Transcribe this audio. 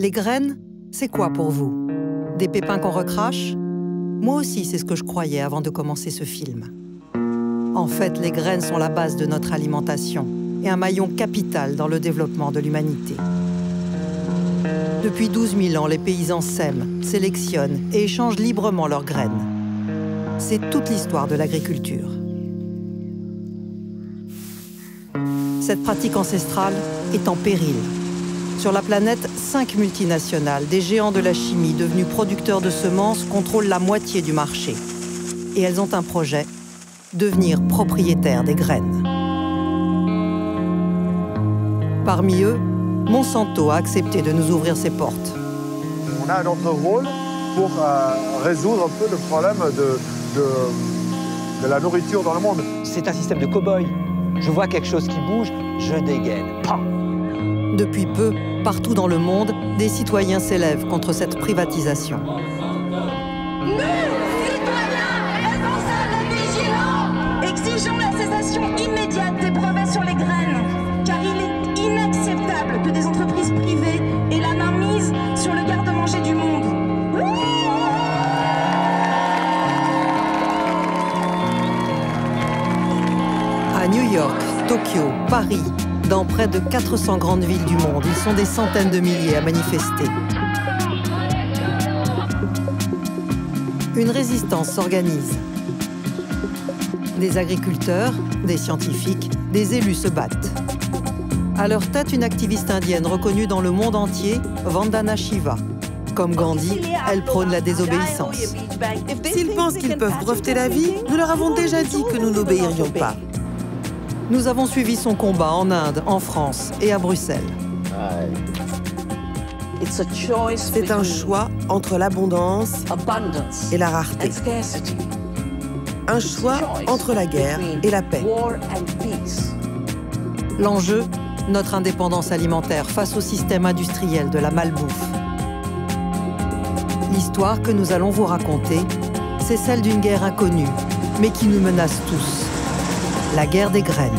Les graines, c'est quoi pour vous? Des pépins qu'on recrache? Moi aussi, c'est ce que je croyais avant de commencer ce film. En fait, les graines sont la base de notre alimentation et un maillon capital dans le développement de l'humanité. Depuis 12 000 ans, les paysans sèment, sélectionnent et échangent librement leurs graines. C'est toute l'histoire de l'agriculture. Cette pratique ancestrale est en péril. Sur la planète, 5 multinationales, des géants de la chimie devenus producteurs de semences, contrôlent la moitié du marché. Et elles ont un projet, devenir propriétaires des graines. Parmi eux, Monsanto a accepté de nous ouvrir ses portes. On a notre rôle pour résoudre un peu le problème de la nourriture dans le monde. C'est un système de cow-boy. Je vois quelque chose qui bouge, je dégaine. Pam! Depuis peu, partout dans le monde, des citoyens s'élèvent contre cette privatisation. Nous, citoyens, responsables et vigilants, exigeons la cessation immédiate des brevets sur les graines, car il est inacceptable que des entreprises privées aient la main mise sur le garde-manger du monde. À New York, Tokyo, Paris, dans près de 400 grandes villes du monde, ils sont des centaines de milliers à manifester. Une résistance s'organise. Des agriculteurs, des scientifiques, des élus se battent. À leur tête, une activiste indienne reconnue dans le monde entier, Vandana Shiva. Comme Gandhi, elle prône la désobéissance. S'ils pensent qu'ils peuvent breveter la vie, nous leur avons déjà dit que nous n'obéirions pas. Nous avons suivi son combat en Inde, en France et à Bruxelles. C'est un choix entre l'abondance et la rareté. Un choix entre la guerre et la paix. L'enjeu, notre indépendance alimentaire face au système industriel de la malbouffe. L'histoire que nous allons vous raconter, c'est celle d'une guerre inconnue, mais qui nous menace tous. La guerre des graines.